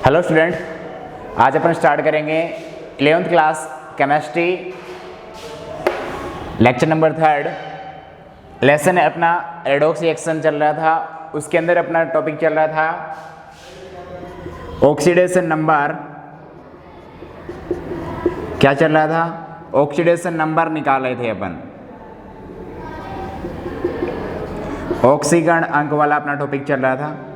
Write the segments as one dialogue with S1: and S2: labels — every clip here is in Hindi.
S1: हेलो स्टूडेंट, आज अपन स्टार्ट करेंगे 11th class chemistry lecture number 3। Lesson अपना रेडॉक्स रिएक्शन चल रहा था, उसके अंदर अपना टॉपिक चल रहा था ऑक्सीडेशन नंबर। क्या चल रहा था? ऑक्सीडेशन नंबर निकाल रहे थे अपन। ऑक्सीकरण अंक वाला अपना टॉपिक चल रहा था,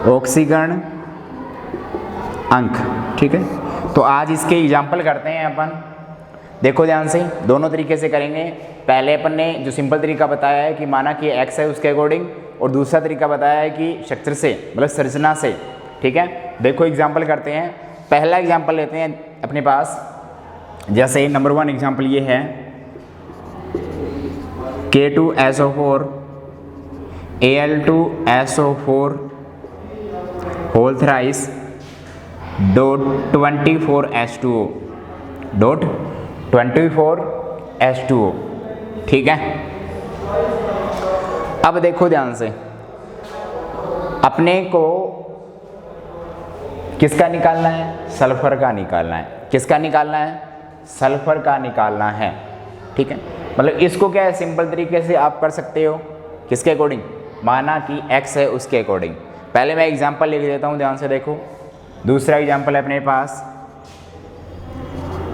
S1: ऑक्सीकरण अंक। ठीक है, तो आज इसके एग्जाम्पल करते हैं अपन। देखो ध्यान से, दोनों तरीके से करेंगे। पहले अपन ने जो सिंपल तरीका बताया है कि माना कि x है उसके अकॉर्डिंग, और दूसरा तरीका बताया है कि स्ट्रक्चर से मतलब संरचना से। ठीक है, देखो एग्जाम्पल करते हैं। पहला एग्जाम्पल लेते हैं अपने पास, जैसे नंबर 1 एग्जाम्पल ये है K2SO4 Al2SO4 whole thrice dot 24H2O dot 24H2O। ठीक है, अब देखो ध्यान से, अपने को किसका निकालना है? सल्फर का निकालना है। किसका निकालना है? सल्फर का निकालना है। ठीक है, मतलब इसको क्या है, सिंपल तरीके से आप कर सकते हो। किसके अकॉर्डिंग? माना कि x है उसके अकॉर्डिंग। पहले मैं एग्जांपल लिख देता हूँ, ध्यान से देखो। दूसरा एग्जांपल है अपने पास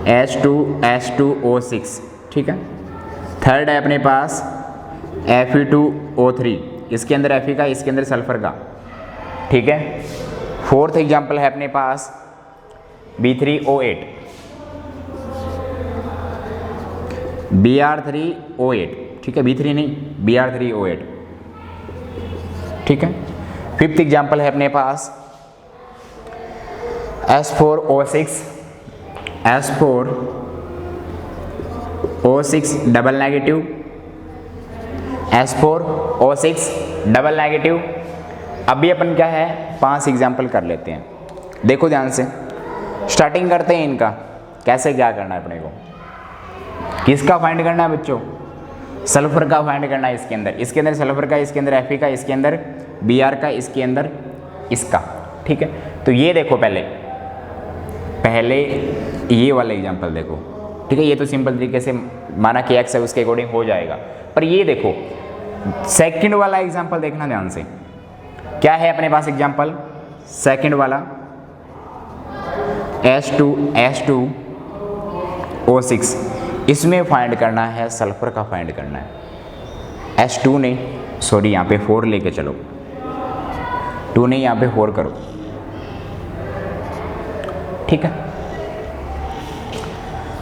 S1: H2H2O6। ठीक है, थर्ड है अपने पास Fe2O3, इसके अंदर Fe का, इसके अंदर सल्फर का। ठीक है, फोर्थ एग्जांपल है अपने पास B3O8 Br3O8। ठीक है, B3 नहीं, Br3O8। ठीक है, फिफ्थ एग्जांपल है अपने पास S4O6 double negative, S4O6 double negative. अभी अपन क्या है, 5 एग्जाम्पल कर लेते हैं। देखो ध्यान से, स्टार्टिंग करते हैं इनका। कैसे क्या करना है अपने को? किसका फाइंड करना है बच्चों? सल्फर का फाइंड करना है। इसके अंदर सल्फर का, इसके अंदर Fe का, इसके अंदर Br का, इसके अंदर इसका। ठीक है, तो ये देखो पहले ये वाला एग्जांपल देखो। ठीक है, ये तो सिंपल तरीके से माना कि x है उसके अकॉर्डिंग हो जाएगा। पर ये देखो सेकंड वाला एग्जांपल देखना ध्यान से। क्या है अपने पास एग्जांपल? सेकंड वाला H2O6, इसमें फाइंड करना है, सल्फर का फाइंड करना है। H2 नहीं, सॉरी यहाँ पे 4 लेके चलो, 2 नहीं, यहाँ पे 4 करो। ठीक है,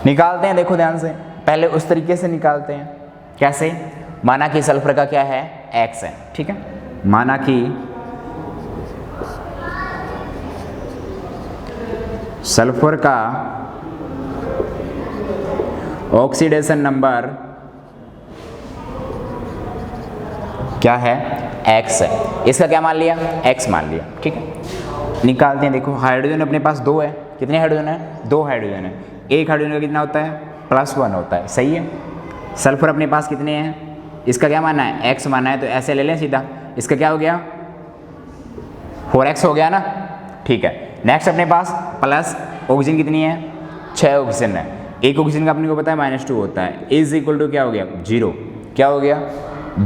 S1: निकालते हैं। देखो ध्यान से, पहले उस तरीके से निकालते हैं। कैसे? माना कि सल्फर का क्या है? X है। ठीक है, माना कि सल्फर का ऑक्सीडेशन नंबर क्या है? X है। इसका क्या मान लिया? X मान लिया। ठीक है, निकालते हैं। देखो हाइड्रोजन अपने पास 2 है। कितने हाइड्रोजन है? 2 हाइड्रोजन है। एक हाइड्रोजन का कितना होता है? +1 होता है। सही है। सल्फर अपने पास कितने हैं? इसका क्या मानना है? X मानना है, तो ऐसे ले लें सीधा। इसका क्या हो गया? 4x हो गया ना। ठीक है, नेक्स्ट अपने पास प्लस ऑक्सीजन कितनी है? 6 ऑक्सीजन है। एक ऑक्सीजन का अपने को पता है -2 होता है। इज इक्वल टू क्या हो गया? 0। क्या हो गया?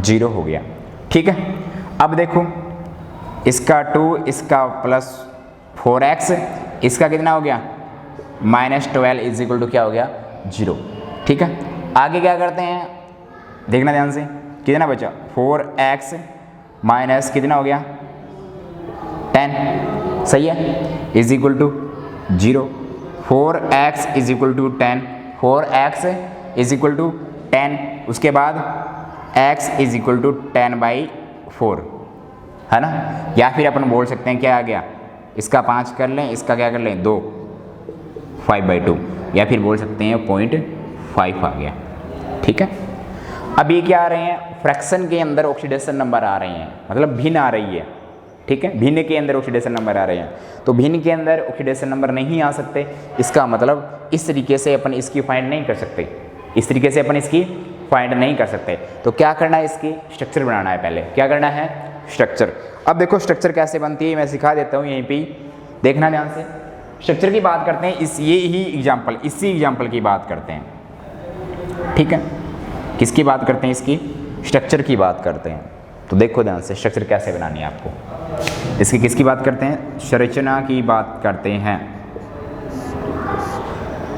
S1: 0 हो गया। ठीक है, अब देखो इसका 2, इसका +4x, इसका कितना हो गया? -12 इज इक्वल टू क्या हो गया? 0। ठीक है, आगे क्या करते हैं देखना ध्यान से। कितना बचा? 4x माइनस कितना हो गया? 10। सही है, is equal to 0। 4x is equal to 10, 4x is equal to 10। उसके बाद x इज इक्वल टू 10/4 है ना। या फिर अपन बोल सकते हैं क्या आ गया? इसका 5 कर लें, इसका क्या कर लें? 2, 5/2, या फिर बोल सकते हैं 0.5 आ गया। ठीक है, अब ये क्या आ रहे हैं? फ्रैक्शन के अंदर ऑक्सीडेशन नंबर आ रहे हैं, मतलब भिन्न आ रही है। ठीक है, भिन्न के अंदर ऑक्सीडेशन नंबर आ रहे हैं, तो भिन्न के अंदर ऑक्सीडेशन नंबर नहीं आ सकते। इसका मतलब इस तरीके से अपन इसकी फाइंड नहीं कर सकते। इस तरीके से अपन इसकी फाइंड नहीं कर सकते। तो क्या करना है, इसकी स्ट्रक्चर बनाना है। पहले क्या करना है, स्ट्रक्चर। अब देखो स्ट्रक्चर कैसे बनती है मैं सिखा देता हूँ, यहीं पे देखना ध्यान से। स्ट्रक्चर की बात करते हैं, इसी एग्जाम्पल की बात करते हैं, ठीक है। किसकी बात करते हैं? इसकी स्ट्रक्चर की बात करते हैं। तो देखो ध्यान से स्ट्रक्चर कैसे बनानी है आपको। इसकी किसकी बात करते हैं? संरचना की बात करते हैं,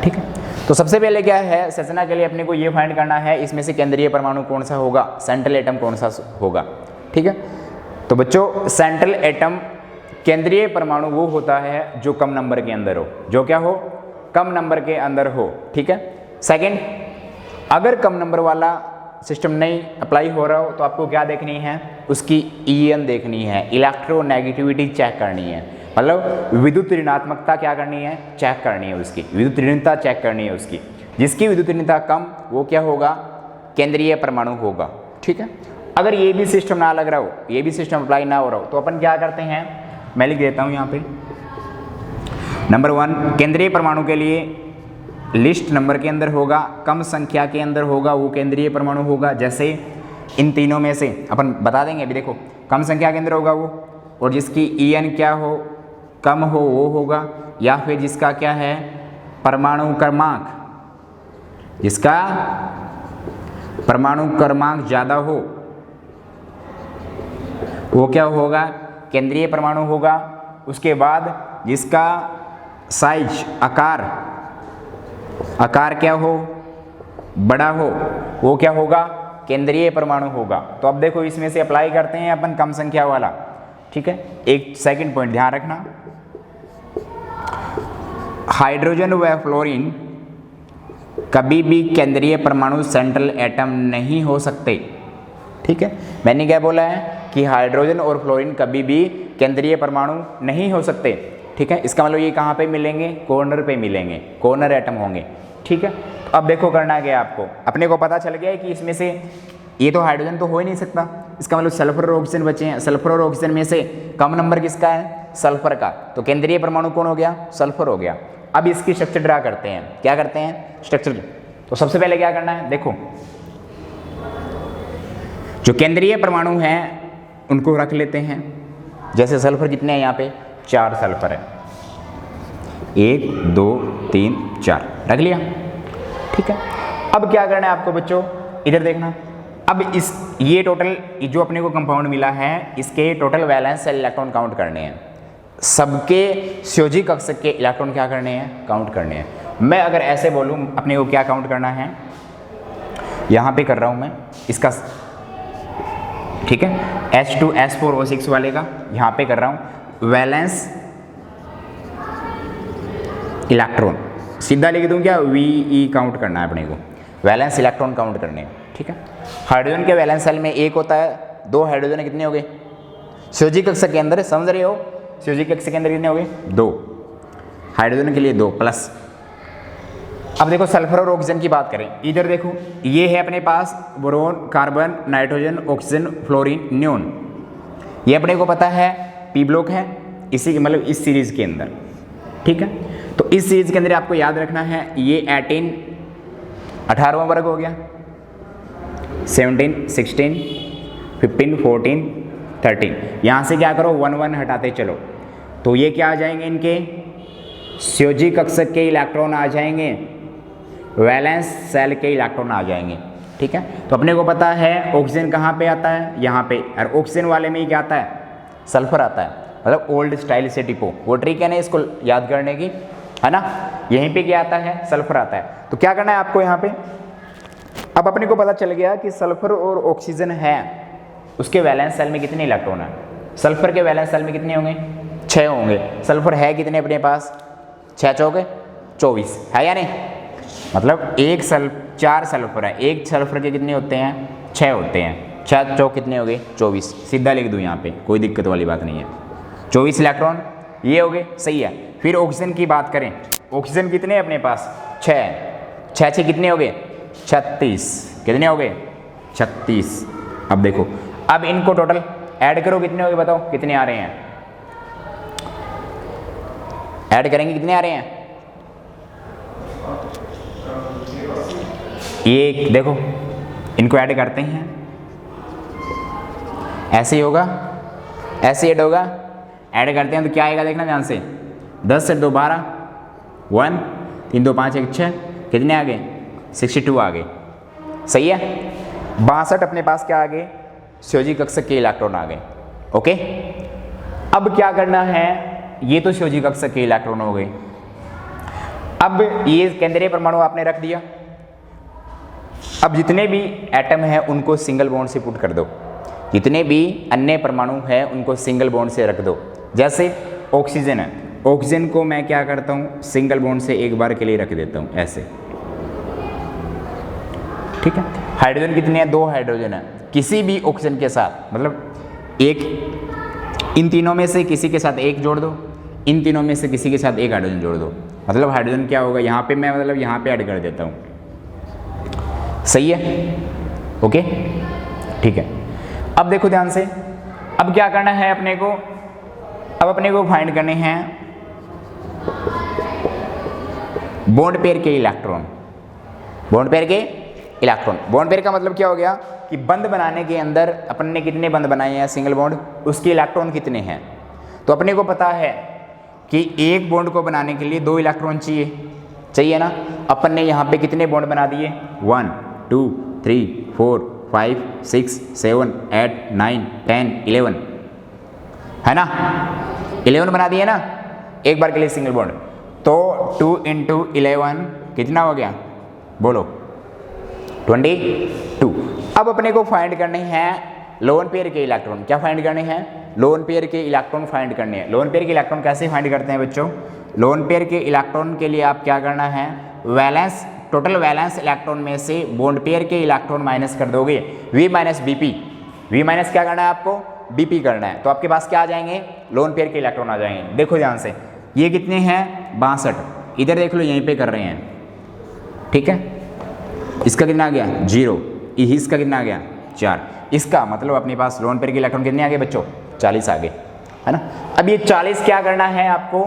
S1: ठीक है। तो सबसे पहले क्या है, संरचना के लिए अपने को ये फाइंड करना है इसमें से केंद्रीय परमाणु कौन सा होगा, सेंट्रल एटम कौन सा होगा, ठीक है। तो बच्चों सेंट्रल एटम, केंद्रीय परमाणु वो होता है जो कम नंबर के अंदर हो, जो क्या हो, कम नंबर के अंदर हो, ठीक है। सेकंड, अगर कम नंबर वाला सिस्टम नहीं अप्लाई हो रहा हो तो आपको क्या देखनी है, उसकी EN देखनी है, इलेक्ट्रोनेगेटिविटी चेक करनी है, मतलब विद्युत ऋणात्मकता क्या करनी है, चेक करनी है, उसकी विद्युत ऋणता चेक करनी है उसकी। जिसकी विद्युत ऋणता कम वो क्या होगा, केंद्रीय परमाणु होगा, ठीक है। अगर ये भी सिस्टम ना लग रहा हो, ये भी सिस्टम अप्लाई ना हो रहा हो तो अपन क्या करते हैं, मैं लिख देता हूँ यहाँ पे। नंबर 1 केंद्रीय परमाणु के लिए लिस्ट नंबर के अंदर होगा, कम संख्या के अंदर होगा, वो केंद्रीय परमाणु होगा। जैसे इन तीनों में से अपन बता देंगे, अभी देखो कम संख्या के अंदर होगा वो, और जिसकी EN क्या हो, कम हो वो होगा, या फिर जिसका क्या है परमाणु क्रमांक, जिसका परमाणु क्रमांक ज़्यादा हो वो क्या होगा, केंद्रीय परमाणु होगा। उसके बाद जिसका साइज आकार क्या हो, बड़ा हो, वो क्या होगा, केंद्रीय परमाणु होगा। तो अब देखो इसमें से अप्लाई करते हैं अपन कम संख्या वाला, ठीक है। एक सेकंड पॉइंट ध्यान रखना, हाइड्रोजन व फ्लोरीन कभी भी केंद्रीय परमाणु सेंट्रल एटम नहीं हो सकते, ठीक है। मैंने क्या बोला है कि हाइड्रोजन और फ्लोरीन कभी भी केंद्रीय परमाणु नहीं हो सकते, ठीक है। इसका मतलब ये कहाँ पे मिलेंगे, कॉर्नर पे मिलेंगे, कॉर्नर एटम होंगे, ठीक है। तो अब देखो करना क्या आपको, अपने को पता चल गया है कि इसमें से ये तो हाइड्रोजन तो हो ही नहीं सकता, इसका मतलब सल्फर और ऑक्सीजन बचे हैं। सल्फर और ऑक्सीजन में से कम नंबर किसका है, सल्फर का, तो केंद्रीय परमाणु कौन हो गया, सल्फर हो गया। अब इसकी स्ट्रक्चर ड्रा करते हैं, क्या करते हैं, स्ट्रक्चर। तो सबसे पहले क्या करना है, देखो जो केंद्रीय परमाणु हैं उनको रख लेते हैं। जैसे सल्फर कितने हैं यहाँ पे, 4 सल्फर है, 1 2 3 4 रख लिया, ठीक है। अब क्या करना है आपको बच्चों, इधर देखना। अब ये टोटल जो अपने को कंपाउंड मिला है इसके टोटल वैलेंस इलेक्ट्रॉन काउंट करने हैं, सबके संयोजी कक्षक के इलेक्ट्रॉन क्या करने हैं, काउंट करने हैं। मैं अगर ऐसे बोलूँ अपने को क्या काउंट करना है, यहाँ पे कर रहा हूँ मैं इसका, ठीक है, H2S4O6 वाले का यहाँ पे कर रहा हूँ वैलेंस इलेक्ट्रॉन, सीधा लिख दूँ क्या, VE काउंट करना है अपने को, वैलेंस इलेक्ट्रॉन काउंट करने हैं, ठीक है। हाइड्रोजन के वैलेंस सेल में एक होता है, 2 हाइड्रोजन कितने हो गए, संयोजी कक्षक के अंदर, समझ रहे हो, संयोजी कक्षक के अंदर कितने हो गए, 2 हाइड्रोजन के लिए 2 प्लस। अब देखो सल्फर और ऑक्सीजन की बात करें, इधर देखो ये है अपने पास boron, carbon, nitrogen, oxygen, fluorine, neon, ये अपने को पता है P ब्लॉक है, इसी मतलब इस सीरीज के अंदर, ठीक है। तो इस सीरीज के अंदर आपको याद रखना है ये 18वां वर्ग हो गया, 17 16 15 14 13, यहाँ से क्या करो 1 1 हटाते चलो, तो ये क्या आ जाएंगे, इनके संयोजी कक्षक के इलेक्ट्रॉन आ जाएंगे, वैलेंस सेल के इलेक्ट्रॉन आ जाएंगे, ठीक है। तो अपने को पता है ऑक्सीजन कहाँ पे आता है, यहाँ पे, और ऑक्सीजन वाले में ही क्या आता है, सल्फर आता है, मतलब ओल्ड स्टाइल से टिपो, वो ट्रिक है ना इसको याद करने की, है ना। यहीं पे क्या आता है, सल्फर आता है। तो क्या करना है आपको यहाँ पे, अब अपने को पता चल गया कि सल्फर और ऑक्सीजन है, उसके वैलेंस सेल में कितने इलेक्ट्रॉन है, सल्फर के वैलेंस सेल में कितने होंगे, 6 होंगे। सल्फर है कितने अपने पास, 6 चौके 24 है या नहीं, मतलब 4 सल्फर है, एक सल्फर के कितने होते हैं, 6 होते हैं, 6 चौक कितने हो गए, 24, सीधा लिख दूँ यहाँ पे, कोई दिक्कत वाली बात नहीं है, 24 इलेक्ट्रॉन ये हो गए, सही है। फिर ऑक्सीजन की बात करें, ऑक्सीजन कितने अपने पास, 6 6 कितने हो गए, 36, कितने हो गए, 36। अब देखो, अब इनको टोटल ऐड करो, कितने हो गए बताओ, कितने आ रहे हैं, ऐड करेंगे कितने आ रहे हैं, ये देखो इनको ऐड करते हैं, ऐसे ही होगा ऐसे ऐड होगा, ऐड करते हैं तो क्या आएगा देखना ध्यान से, 10 से 2 12, 1 3 2 5 1 6, कितने आ गए 62 आ गए। सही है, 62 अपने पास क्या आ गए, संयोजी कक्षक के इलेक्ट्रॉन आ गए। ओके, अब क्या करना है, ये तो संयोजी कक्षक के इलेक्ट्रॉन हो गए। अब ये केंद्रीय परमाणु आपने रख दिया, अब जितने भी एटम है उनको सिंगल बॉन्ड से पुट कर दो, जितने भी अन्य परमाणु है उनको सिंगल बॉन्ड से रख दो। जैसे ऑक्सीजन है, ऑक्सीजन को मैं क्या करता हूँ, सिंगल बॉन्ड से एक बार के लिए रख देता हूँ ऐसे, ठीक है। हाइड्रोजन कितने हैं, 2 हाइड्रोजन है, किसी भी ऑक्सीजन के साथ, मतलब एक, इन तीनों में से किसी के साथ एक जोड़ दो, इन तीनों में से किसी के साथ एक हाइड्रोजन जोड़ दो, मतलब हाइड्रोजन क्या होगा, यहाँ पे मैं मतलब यहाँ पे ऐड कर देता हूँ। सही है, ओके, ठीक है। अब देखो ध्यान से, अब क्या करना है अपने को, अब अपने को फाइंड करने हैं बॉन्ड पेयर के इलेक्ट्रॉन, बॉन्ड पेयर के इलेक्ट्रॉन। बॉन्ड पेयर का मतलब क्या हो गया कि बंध बनाने के अंदर अपन ने कितने बंध बनाए हैं सिंगल बॉन्ड, उसके इलेक्ट्रॉन कितने हैं। तो अपने को पता है कि एक बॉन्ड को बनाने के लिए 2 इलेक्ट्रॉन चाहिए ना। अपन ने यहाँ पे कितने बॉन्ड बना दिए, 1 2 3 4 5 6 7 8 9 10 11, है ना, 11 बना दिए ना एक बार के लिए सिंगल बॉन्ड। तो 2 × 11 कितना हो गया, बोलो 22। अब अपने को फाइंड करने हैं लोन पेयर के इलेक्ट्रॉन। क्या फाइंड करने हैं, लोन पेयर के इलेक्ट्रॉन फाइंड करने हैं। लोन पेयर के इलेक्ट्रॉन कैसे फाइंड करते हैं बच्चों, लोन पेयर के इलेक्ट्रॉन के लिए आप क्या करना है, वैलेंस, टोटल वैलेंस इलेक्ट्रॉन में से बॉन्ड पेयर के इलेक्ट्रॉन माइनस कर दोगे, V minus BP, V minus क्या करना है आपको, BP करना है। तो आपके पास क्या आ जाएंगे, लोन पेयर के इलेक्ट्रॉन आ जाएंगे। देखो ध्यान से, ये कितने हैं 62, इधर देख लो यहीं पे कर रहे हैं, ठीक है। इसका कितना आ गया 0, इसका कितना आ गया 4, इसका मतलब अपने पास लोन पेयर के इलेक्ट्रॉन कितने आ गए बच्चों, 40 आ गए, है ना। अब ये 40 क्या करना है आपको,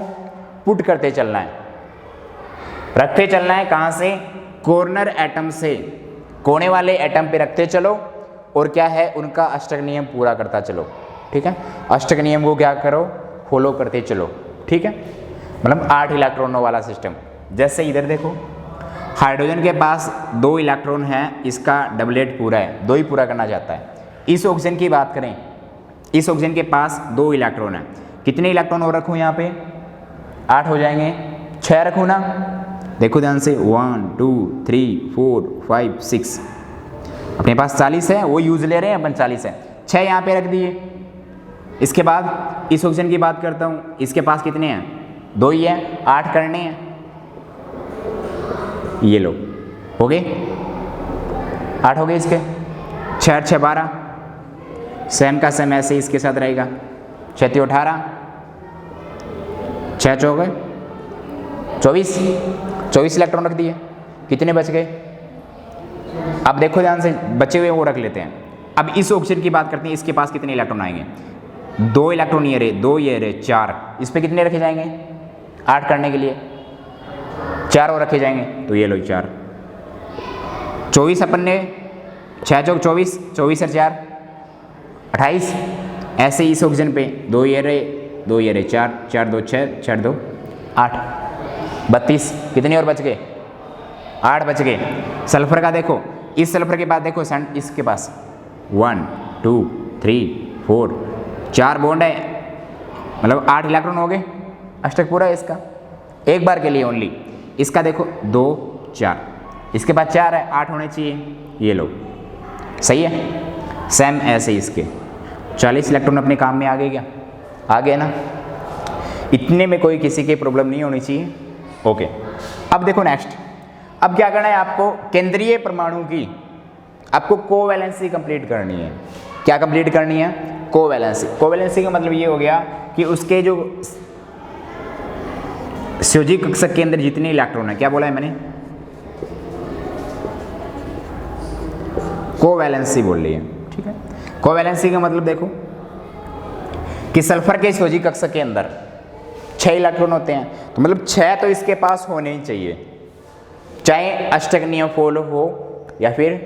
S1: पुट करते चलना है, रखते चलना है। कहाँ से, कॉर्नर एटम से, कोने वाले एटम पे रखते चलो, और क्या है उनका अष्टक नियम पूरा करता चलो, ठीक है। अष्टक नियम को क्या करो, फॉलो करते चलो, ठीक है। मतलब 8 इलेक्ट्रॉनों वाला सिस्टम। जैसे इधर देखो, हाइड्रोजन के पास 2 इलेक्ट्रॉन है, इसका डबलेट पूरा है, 2 ही पूरा करना चाहता है। इस ऑक्सीजन की बात करें, इस ऑक्सीजन के पास 2 इलेक्ट्रॉन है, कितने इलेक्ट्रॉन और रखूँ यहाँ पे, 8 हो जाएंगे, 6 रखूँ ना। देखो ध्यान से, 1 2 3 4 5 6, अपने पास 40 है, वो यूज ले रहे हैं अपन, 40 है, 6 यहाँ पे रख दिए। इसके बाद इस ऑक्सीजन की बात करता हूँ, इसके पास कितने हैं, 2 ही है, 8 करने हैं, ये लो हो गए 8 हो गए इसके, 6 6 12, सेम का सेम ऐसे इसके साथ रहेगा, 6 3 18, 6 4 गए 24 इलेक्ट्रॉन रख दिए, कितने बच गए। अब देखो ध्यान से, बचे हुए वो रख लेते हैं। अब इस ऑक्सीजन की बात करते हैं, इसके पास कितने इलेक्ट्रॉन आएंगे, 2 इलेक्ट्रॉन ये रहे, 2 ये रहे, 4, इस पे कितने रखे जाएंगे, 8 करने के लिए 4 और रखे जाएंगे, तो ये लो 4, 24 अपन ने, 6 चौक 24, 24 और 4 28। ऐसे इस ऑक्सीजन पे 2 ये रहे, 2 ये रहे, 4 4 2 6 4 2 8, 32, कितने और बच गए, 8 बच गए। सल्फर का देखो, इस सल्फर के बाद देखो इसके पास 1 2 3 4 4 बॉन्ड है, मतलब 8 इलेक्ट्रॉन हो गए, अष्टक पूरा है इसका, एक बार के लिए ओनली। इसका देखो 2 4, इसके बाद 4 है, 8 होने चाहिए, ये लो सही है। सेम ऐसे इसके 40 इलेक्ट्रॉन अपने काम में आ गए, क्या आ गए ना। इतने में कोई किसी की प्रॉब्लम नहीं होनी चाहिए। ओके, अब देखो नेक्स्ट, अब क्या करना है आपको, केंद्रीय परमाणु की आपको कोवैलेंसी कंप्लीट करनी है। क्या कंप्लीट करनी है, कोवैलेंसी। कोवैलेंसी का मतलब ये हो गया कि उसके जो संयोजी कक्षक के अंदर जितने इलेक्ट्रॉन है, क्या बोला है मैंने, कोवैलेंसी बोल रही है, ठीक है। कोवैलेंसी का मतलब देखो कि सल्फर के संयोजी कक्षक के अंदर 6 इलेक्ट्रॉन होते हैं, तो मतलब 6 तो इसके पास होने ही चाहिए, चाहे अष्टक नियम फॉलो हो या फिर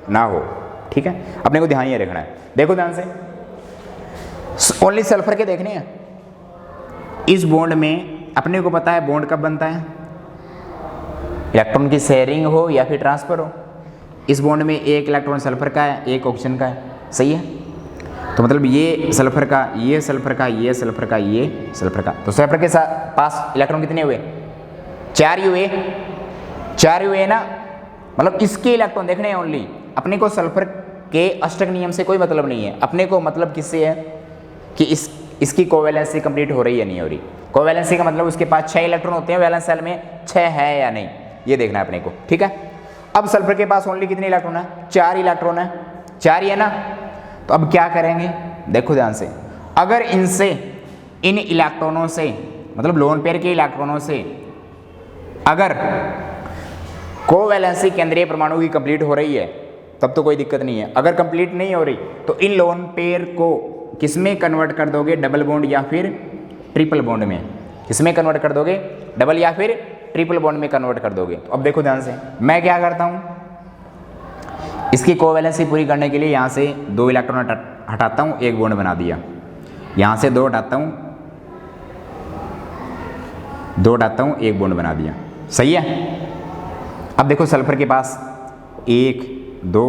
S1: ना हो, ठीक है। अपने को ध्यान ये रखना है। देखो ध्यान से, ओनली सल्फर के देखने हैं। इस बॉन्ड में अपने को पता है बॉन्ड कब बनता है, इलेक्ट्रॉन की शेयरिंग हो या फिर ट्रांसफर हो। इस बॉन्ड में एक इलेक्ट्रॉन सल्फर का है, एक ऑक्सीजन का है, सही है। तो मतलब ये सल्फर का, ये सल्फर का, ये सल्फर का, ये सल्फर का। तो सल्फर के पास इलेक्ट्रॉन कितने हुए, 4 ही हुए, 4 ही हुए ना। मतलब इसके इलेक्ट्रॉन देखने हैं ओनली। अपने को सल्फर के अष्टक नियम से कोई मतलब नहीं है। अपने को मतलब किससे है कि इसकी कोवैलेंसी कंप्लीट हो रही है नहीं हो रही। कोवैलेंसी का मतलब उसके पास 6 इलेक्ट्रॉन होते हैं, वैलेंस सेल में 6 है या नहीं, ये देखना है अपने को, ठीक है। अब सल्फर के पास ओनली कितने इलेक्ट्रॉन है, 4 इलेक्ट्रॉन है, 4 ही है ना। तो अब क्या करेंगे, देखो ध्यान से। अगर इनसे, इन इलेक्ट्रॉनों से, मतलब लोन पेयर के इलेक्ट्रॉनों से अगर कोवैलेंसी केंद्रीय परमाणु की कंप्लीट हो रही है तब तो कोई दिक्कत नहीं है। अगर कंप्लीट नहीं हो रही तो इन लोन पेयर को किसमें कन्वर्ट कर दोगे, डबल बॉन्ड या फिर ट्रिपल बॉन्ड में। किसमें कन्वर्ट कर दोगे, डबल या फिर ट्रिपल बॉन्ड में कन्वर्ट कर दोगे। तो अब देखो ध्यान से, मैं क्या करता हूं, इसकी कोवैलेंसी पूरी करने के लिए यहां से 2 इलेक्ट्रॉन हटाता हूं, एक बॉन्ड बना दिया। यहां से 2 हटाता हूं, 2 हटाता हूं, एक बॉन्ड बना दिया, सही है। अब देखो सल्फर के पास 1 2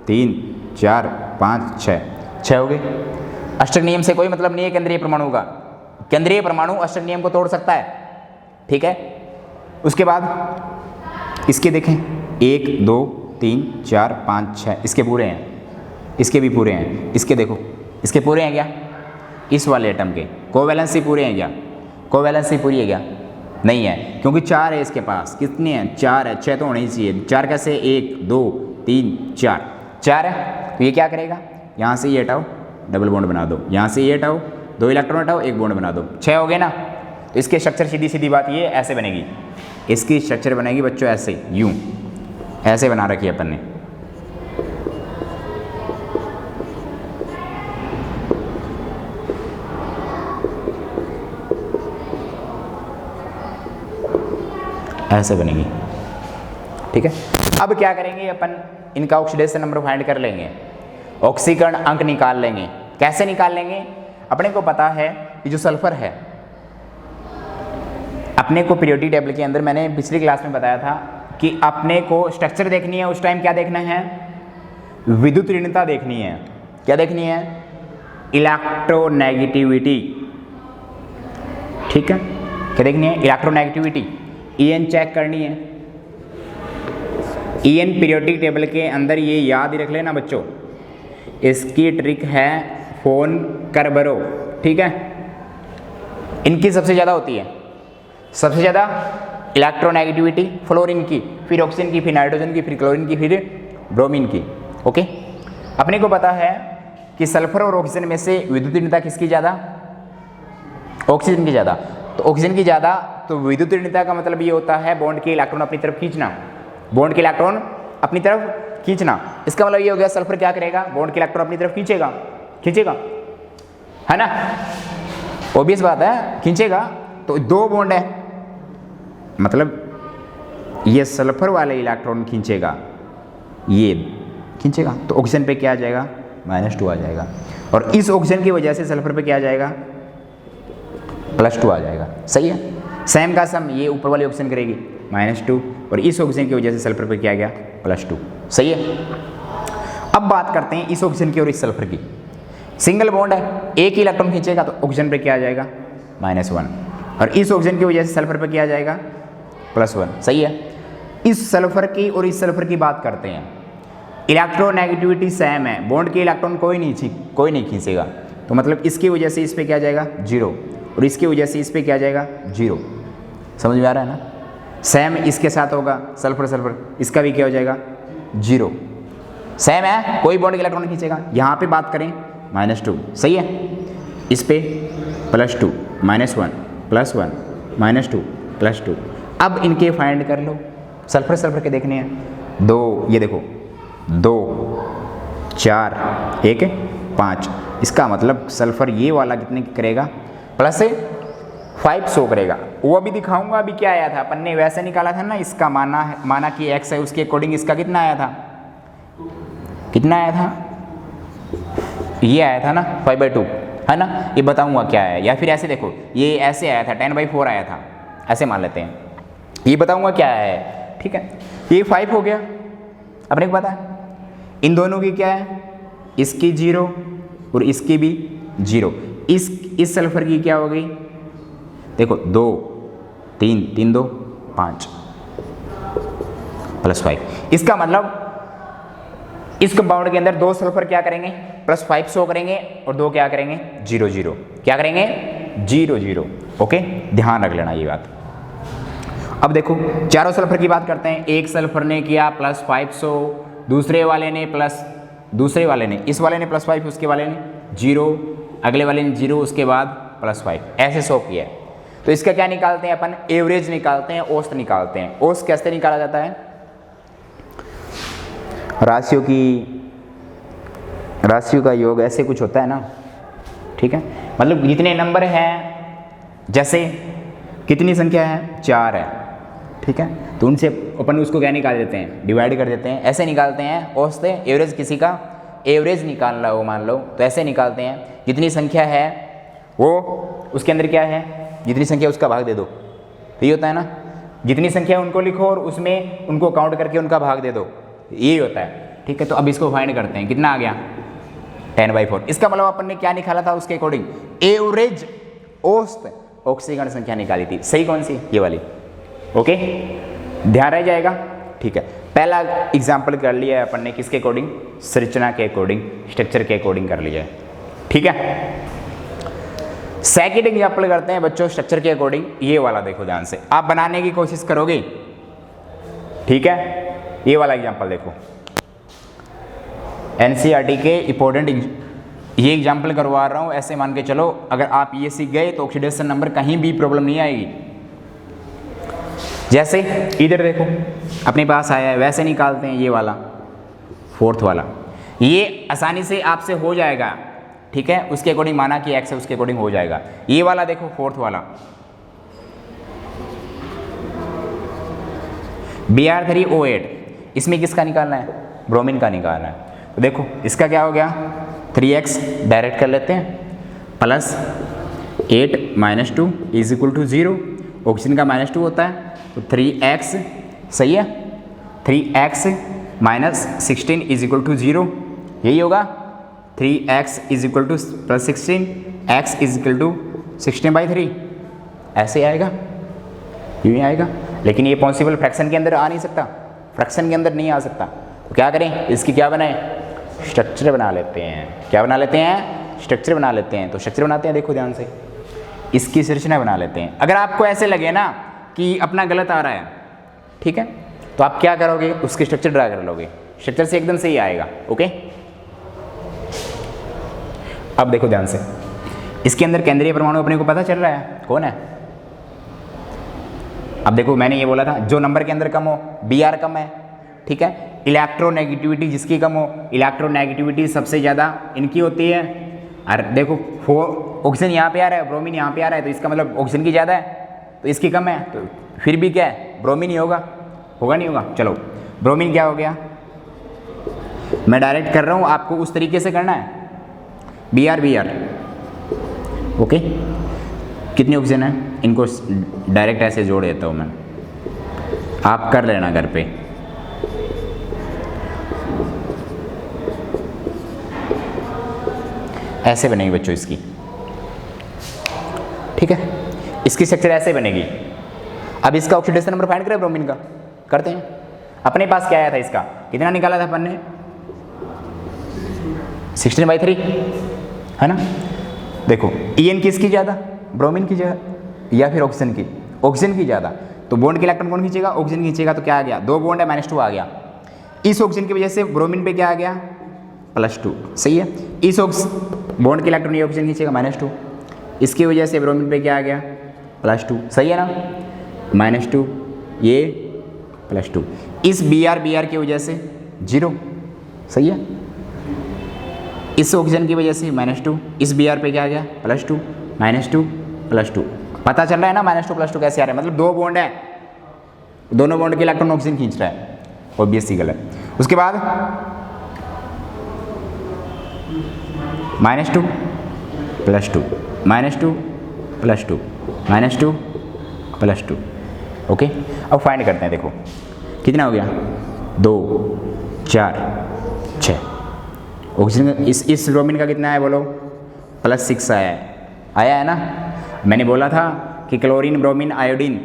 S1: 3 4 5 6 हो गए। अष्टक नियम से कोई मतलब नहीं है केंद्रीय परमाणु का। केंद्रीय परमाणु अष्टक नियम को तोड़ सकता है, ठीक है। उसके बाद इसके देखें 1 2 3 4 5 6, इसके पूरे हैं, इसके भी पूरे हैं। इसके देखो, इसके पूरे हैं क्या, इस वाले एटम के कोवैलेंसी पूरे हैं क्या, कोवैलेंसी पूरी है क्या, नहीं है, क्योंकि 4 है इसके पास। कितने हैं, 4 है, 6 तो होने ही चाहिए। 4 कैसे, 1 2 3 4 है। तो ये क्या करेगा, यहाँ से ये हटाओ, डबल बॉन्ड बना दो, यहाँ से ये हटाओ, 2 इलेक्ट्रॉन हटाओ, एक बॉन्ड बना दो, 6 हो गए ना। तो इसके स्ट्रक्चर सीधी सीधी बात ये ऐसे बनेगी, इसकी स्ट्रक्चर बनेगी बच्चों ऐसे, यूं ऐसे बना रखी है अपन ने। ऐसे बनेगी, ठीक है। अब क्या करेंगे अपन, इनका ऑक्सीडेशन नंबर फाइंड कर लेंगे, ऑक्सीकरण अंक निकाल लेंगे। कैसे निकाल लेंगे, अपने को पता है कि जो सल्फर है, अपने को पीरियोडिक टेबल के अंदर मैंने पिछली क्लास में बताया था कि अपने को स्ट्रक्चर देखनी है। उस टाइम क्या देखना है, विद्युत ऋणता देखनी है। क्या देखनी है, इलेक्ट्रोनेगेटिविटी, ठीक है। क्या देखनी है, इलेक्ट्रोनेगेटिविटी। ईएन चेक करनी है। ईएन पीरियोडिक टेबल के अंदर ये याद ही रख लेना बच्चों, इसकी ट्रिक है फोन कर बरो, ठीक है। इनकी सबसे ज़्यादा होती है, सबसे ज़्यादा इलेक्ट्रोनेगेटिविटी फ्लोरीन की, फिर ऑक्सीजन की, फिर नाइट्रोजन की, फिर क्लोरीन की, फिर ब्रोमीन की, ओके। अपने को पता है कि सल्फर और ऑक्सीजन में से विद्युत ऋणता किसकी ज़्यादा, ऑक्सीजन की ज़्यादा। तो ऑक्सीजन की ज़्यादा, तो विद्युत ऋणता का मतलब ये होता है बॉन्ड के इलेक्ट्रॉन अपनी तरफ खींचना, बॉन्ड के इलेक्ट्रॉन अपनी तरफ खींचना। इसका मतलब ये हो गया सल्फर क्या करेगा, बॉन्ड के इलेक्ट्रॉन अपनी तरफ खींचेगा, खींचेगा, है ना, ऑब्वियस बात है, खींचेगा। तो 2 बॉन्ड है, मतलब ये सल्फर वाले इलेक्ट्रॉन खींचेगा, ये खींचेगा, तो ऑक्सीजन पे क्या आ जाएगा, -2 आ जाएगा। और इस ऑक्सीजन की वजह से सल्फर पे क्या आ जाएगा, +2 आ जाएगा, सही है। सेम का सम ये ऊपर वाली ऑक्सीजन करेगी -2, और इस ऑक्सीजन की वजह से सल्फर पे क्या आ गया, +2, सही है। अब बात करते हैं इस ऑक्सीजन की और इस सल्फर की। सिंगल बॉन्ड है, एक ही इलेक्ट्रॉन खींचेगा, तो ऑक्सीजन पे क्या आ जाएगा, -1, और इस ऑक्सीजन की वजह से सल्फर पे क्या आ जाएगा, +1, सही है। इस सल्फर की और इस सल्फर की बात करते हैं, इलेक्ट्रोनेगेटिविटी सेम है, बॉन्ड के इलेक्ट्रॉन कोई नहीं खींचेगा, तो मतलब इसकी वजह से इस पे क्या आ जाएगा, 0, और इसकी वजह से इस पे क्या आ जाएगा, 0। समझ में आ रहा है ना। सेम इसके साथ होगा, सल्फर सल्फर, इसका भी क्या हो जाएगा, 0। सेम है, कोई बॉन्ड के इलेक्ट्रॉन नहीं खींचेगा। यहाँ पे बात करें -2, सही है, इस पे +2 -1 +1 -2 +2। अब इनके फाइंड कर लो, सल्फर सल्फर के देखने हैं। 2, ये देखो 2 4 1 5, इसका मतलब सल्फर ये वाला कितने करेगा, +5 शो करेगा। वो अभी दिखाऊंगा। अभी क्या आया था, अपन ने वैसे निकाला था ना, इसका माना कि x है, उसके अकॉर्डिंग इसका कितना आया था, कितना आया था, ये आया था ना 5/2, है ना, ये बताऊंगा क्या है। या फिर ऐसे देखो, ये ऐसे आया था 10/4 आया था, ऐसे मान लेते हैं, ये बताऊंगा क्या है, ठीक है। ये 5 हो गया, अपने को पता है। इन दोनों की क्या है, इसकी 0 और इसकी भी 0। इस सल्फर की क्या हो गई, देखो 2 3 3 2 5 +5। इसका मतलब इस कंपाउंड के अंदर 2 सल्फर क्या करेंगे, +5 शो करेंगे और 2 क्या करेंगे, 0 0। क्या करेंगे, 0 0। ओके, ध्यान रख लेना ये बात। अब देखो चारों सल्फर की बात करते हैं। एक सल्फर ने किया +500, दूसरे वाले ने इस वाले ने +5, उसके वाले ने 0, अगले वाले ने 0, उसके बाद +5, ऐसे शो किया है। तो इसका क्या निकालते हैं अपन, एवरेज निकालते हैं, औसत निकालते हैं। औसत कैसे निकाला जाता है, राशियों का योग ऐसे कुछ होता है ना, ठीक है। मतलब जितने नंबर हैं, जैसे कितनी संख्या है, 4 है, ठीक है, तो उनसे अपन उसको क्या निकाल देते हैं, डिवाइड कर देते हैं, ऐसे निकालते हैं औसत। एवरेज, किसी का एवरेज निकालना हो मान लो, तो ऐसे निकालते हैं, जितनी संख्या है वो उसके अंदर क्या है, जितनी संख्या उसका भाग दे दो, तो ये होता है ना। जितनी संख्या उनको लिखो और उसमें उनको काउंट करके उनका भाग दे दो, यही होता है, ठीक है। तो अब इसको फाइंड करते हैं, कितना आ गया, 10/4। इसका मतलब अपन ने क्या निकाला था, उसके अकॉर्डिंग एवरेज औसत ऑक्सीकरण संख्या निकाली थी। सही कौन सी, ये वाली। ओके, ध्यान रह जाएगा, ठीक है। पहला एग्जाम्पल कर लिया है अपन ने, किसके अकॉर्डिंग, संरचना के अकॉर्डिंग, स्ट्रक्चर के अकॉर्डिंग कर लिया है, ठीक है। सेकंड एग्जाम्पल करते हैं बच्चों, स्ट्रक्चर के अकॉर्डिंग। ये वाला देखो ध्यान से, आप बनाने की कोशिश करोगे, ठीक है। ये वाला एग्जाम्पल देखो, एनसीईआरटी के इंपॉर्टेंट ये एग्जाम्पल करवा रहा हूँ, ऐसे मान के चलो, अगर आप ये सीख गए तो ऑक्सीडेशन नंबर कहीं भी प्रॉब्लम नहीं आएगी। जैसे इधर देखो अपने पास आया है, वैसे निकालते हैं। ये वाला 4th वाला, ये आसानी से आपसे हो जाएगा, ठीक है। उसके अकॉर्डिंग माना कि x है, उसके अकॉर्डिंग हो जाएगा। ये वाला देखो 4th वाला, Br3O8, इसमें किसका निकालना है, ब्रोमीन का निकालना है। तो देखो इसका क्या हो गया, 3x डायरेक्ट कर लेते हैं, +8 - 2 = 0। ऑक्सीजन का -2 होता है, तो 3x, सही है, 3x - 16 = 0, यही होगा। 3x +16, x = 16/3, ऐसे आएगा, यूँ ही आएगा। लेकिन ये पॉसिबल फ्रैक्शन के अंदर आ नहीं सकता, फ्रैक्शन के अंदर नहीं आ सकता। तो क्या करें, इसकी क्या बनाएं, स्ट्रक्चर बना लेते हैं। क्या बना लेते हैं, स्ट्रक्चर बना लेते हैं। तो स्ट्रक्चर बनाते हैं, देखो ध्यान से, इसकी संरचना बना लेते हैं। अगर आपको ऐसे लगे ना कि अपना गलत आ रहा है, ठीक है, तो आप क्या करोगे, उसके स्ट्रक्चर ड्रा कर लोगे, स्ट्रक्चर से एकदम सही आएगा। ओके, अब देखो ध्यान से, इसके अंदर केंद्रीय परमाणु अपने को पता चल रहा है कौन है। अब देखो मैंने ये बोला था, जो नंबर के अंदर कम हो, Br कम है, ठीक है। इलेक्ट्रोनेगेटिविटी जिसकी कम हो, इलेक्ट्रोनेगेटिविटी सबसे ज़्यादा इनकी होती है। और देखो ऑक्सीजन यहाँ पे आ रहा है, ब्रोमीन यहाँ पे आ रहा है, तो इसका मतलब ऑक्सीजन की ज़्यादा है, तो इसकी कम है, तो फिर भी क्या है, ब्रोमीन ही होगा, होगा नहीं होगा। चलो ब्रोमीन क्या हो गया, मैं डायरेक्ट कर रहा हूँ, आपको उस तरीके से करना है। Br ओके, कितनी ऑक्सीजन है, इनको डायरेक्ट ऐसे जोड़ देता हूँ मैं, आप कर लेना घर पे। ऐसे बनेगी बच्चों इसकी, ठीक है, इसकी स्ट्रक्चर ऐसे बनेगी। अब इसका ऑक्सीडेशन नंबर फाइंड करें ब्रोमीन का, करते हैं। अपने पास क्या आया था, इसका कितना निकाला था अपन ने, 16/3, है ना। देखो En किसकी ज़्यादा, ब्रोमीन की ज़्यादा या फिर ऑक्सीजन की, ऑक्सीजन की ज़्यादा। तो बॉन्ड के इलेक्ट्रॉन कौन खींचेगा, ऑक्सीजन खींचेगा। तो क्या आ गया, 2 बॉन्ड है, -2 आ गया। इस ऑक्सीजन की वजह से ब्रोमीन पे क्या आ गया, +2, सही है। इस बॉन्ड के इलेक्ट्रॉन ये ऑक्सीजन खींचेगा, -2, इसकी वजह से ब्रोमीन पे क्या आ गया, +2, सही है ना। -2 ये +2, इस Br की वजह से 0, सही है। इस ऑक्सीजन की वजह से -2, इस Br पे क्या आ गया, +2, -2, +2। पता चल रहा है ना, -2 +2 कैसे आ रहा है, मतलब 2 बॉन्ड है, दोनों बॉन्ड के इलेक्ट्रॉन ऑक्सीजन खींच रहा है, ऑब्वियस सी गलत। उसके बाद -2 +2 -2 +2 -2 +2। ओके, अब फाइंड करते हैं। देखो कितना हो गया, 2 4 6। ऑक्सीजन इस ब्रोमीन का कितना है बोलो, +6 आया है ना। मैंने बोला था कि क्लोरीन ब्रोमीन आयोडीन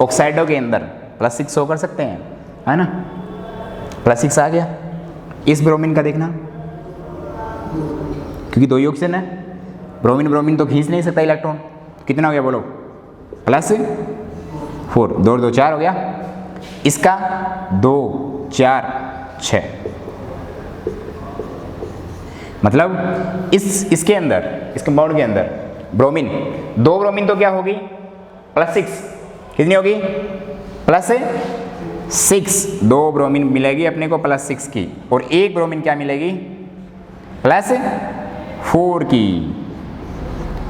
S1: ऑक्साइडों के अंदर +6 शो कर सकते हैं, है ना। +6 आ गया। इस ब्रोमीन का देखना, क्योंकि 2 ही ऑक्सीजन है, ब्रोमीन ब्रोमीन तो खींच नहीं सकता इलेक्ट्रॉन। कितना हो गया बोलो, +4, 2 2 4 हो गया। इसका 2 4 6, मतलब इसके अंदर, इस कंपाउंड के अंदर ब्रोमीन, 2 ब्रोमीन तो क्या होगी, +6। कितनी होगी, +6। 2 ब्रोमीन मिलेगी अपने को +6 की, और 1 ब्रोमीन क्या मिलेगी, +4 की।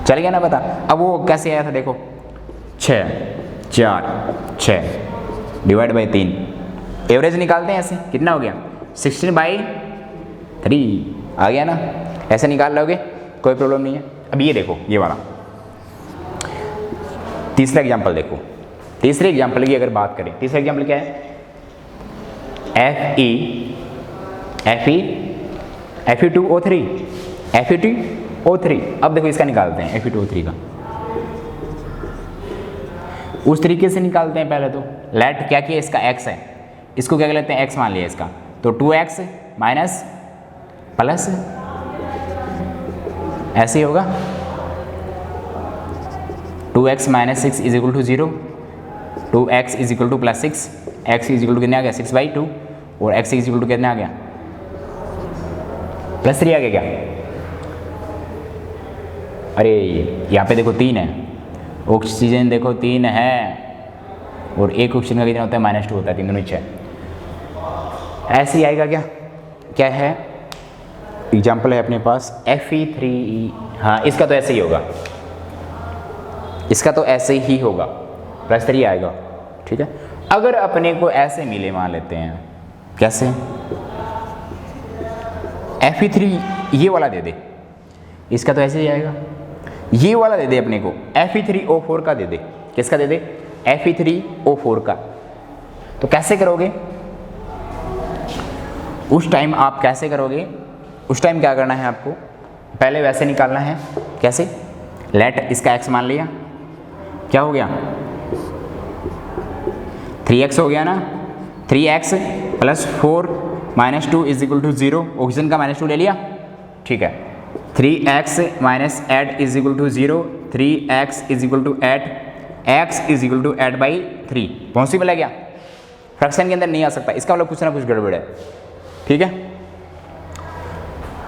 S1: चल गया ना पता। अब वो कैसे आया था देखो, 6 4 6 डिवाइड बाई 3, एवरेज निकालते हैं ऐसे। कितना हो गया, 16/3 आ गया ना। ऐसे निकाल लोगे, कोई प्रॉब्लम नहीं है। अब ये देखो, ये वाला तीसरा एग्जाम्पल देखो। तीसरे एग्जाम्पल की अगर बात करें, तीसरा एग्जाम्पल क्या है, Fe2O3 Fe2O3। अब देखो इसका निकालते हैं, Fe2O3 का उस तरीके से निकालते हैं। पहले तो लेट क्या किया, इसका x है, इसको क्या लेते हैं, x मान लिया इसका, तो 2x माइनस प्लस ऐसे ही होगा, 2x minus 6 is equal to 0, 2x is equal to +6, x is equal to कितना आ गया, 6/2, और x इज इक्वल टू कितना आ गया, +3 आ गया क्या। अरे यहाँ पे देखो 3 है, ऑक्सीजन देखो 3 है, और एक ऑक्सीजन का कितना होता है, -2 होता है, 3 दूनी 6। ऐसे ही आएगा क्या, क्या है एग्जाम्पल है अपने पास Fe3E। हाँ, इसका तो ऐसे ही होगा, इसका तो ऐसे ही होगा, +3 आएगा, ठीक है। अगर अपने को ऐसे मिले, मान लेते हैं कैसे, Fe3 ये वाला दे दे, इसका तो ऐसे ही आएगा। ये वाला दे दे अपने को, Fe3O4 का दे दे। किसका दे दे, Fe3O4 का। तो कैसे करोगे उस टाइम, आप कैसे करोगे उस टाइम, क्या करना है आपको, पहले वैसे निकालना है। कैसे, लेट इसका x मान लिया, क्या हो गया, 3x हो गया ना। 3x + 4 - 2 is equal to 0, oxygen का -2 ले लिया, ठीक है। 3x minus 8 is equal to 0, 3x is equal to 8, x is equal to 8/3। Possible है क्या, फ्रैक्शन के अंदर नहीं आ सकता, इसका मतलब कुछ ना कुछ गड़बड़ है, ठीक है।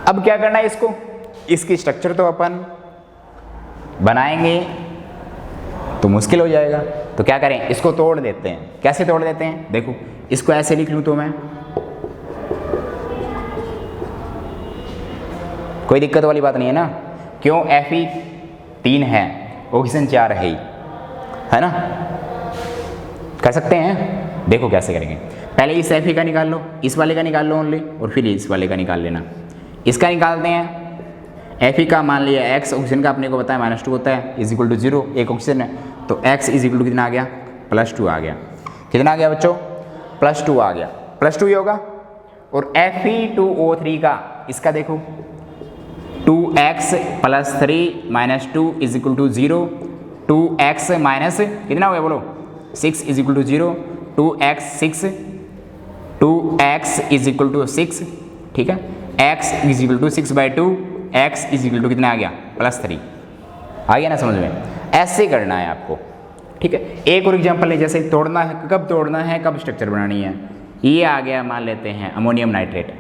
S1: अब क्या करना है इसको, इसकी स्ट्रक्चर तो अपन बनाएंगे तो मुश्किल हो जाएगा, तो क्या करें, इसको तोड़ देते हैं। कैसे तोड़ देते हैं, देखो इसको ऐसे लिख लूँ तो मैं, कोई दिक्कत वाली बात नहीं है ना, क्यों, Fe3 है, ऑक्सीजन 4 है ना, कर सकते हैं। देखो कैसे करेंगे, पहले इस Fe का निकाल लो, इस वाले का निकाल लो ओनली, और फिर इस वाले का निकाल लेना। इसका निकालते हैं, Fe का मान लिया x, ऑक्सीजन का अपने को पता है -2 होता है, इज इक्वल टू 0, एक ऑक्सीजन है, तो x इज इक्वल टू कितना आ गया, +2 आ गया। कितना आ गया बच्चों, +2 आ गया, +2 ही होगा। और Fe2O3 का, इसका देखो, 2x + 3 - 2 is equal to 0, 2x minus कितना हो गया बोलो, 6 is equal to 0, 2x is equal to 6, ठीक है। x is equal to 6/2, x is equal to कितना आ गया, +3 आ गया ना समझ में। ऐसे करना है आपको, ठीक है। एक और एग्जांपल है, जैसे तोड़ना है, कब तोड़ना है, कब स्ट्रक्चर बनानी है। ये आ गया, मान लेते हैं अमोनियम नाइट्रेट,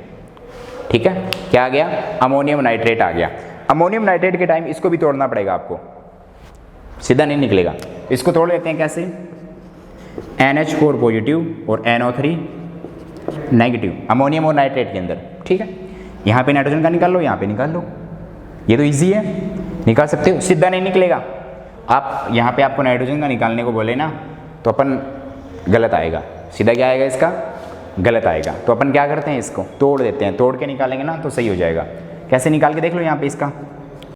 S1: ठीक है। क्या आ गया, अमोनियम नाइट्रेट आ गया। अमोनियम नाइट्रेट के टाइम इसको भी तोड़ना पड़ेगा आपको, सीधा नहीं निकलेगा। इसको तोड़ लेते हैं कैसे, NH4 पॉजिटिव और NO3 नेगेटिव, अमोनियम और नाइट्रेट के अंदर, ठीक है। यहाँ पे नाइट्रोजन का निकाल लो, यहाँ पे निकाल लो, ये तो इजी है, निकाल सकते हो, सीधा नहीं निकलेगा। आप यहाँ पे आपको नाइट्रोजन का निकालने को बोले ना, तो अपन गलत आएगा, सीधा क्या आएगा, इसका गलत आएगा। तो अपन क्या करते हैं, इसको तोड़ देते हैं, तोड़ के निकालेंगे ना तो सही हो जाएगा। कैसे निकाल के देख लो, यहाँ पे इसका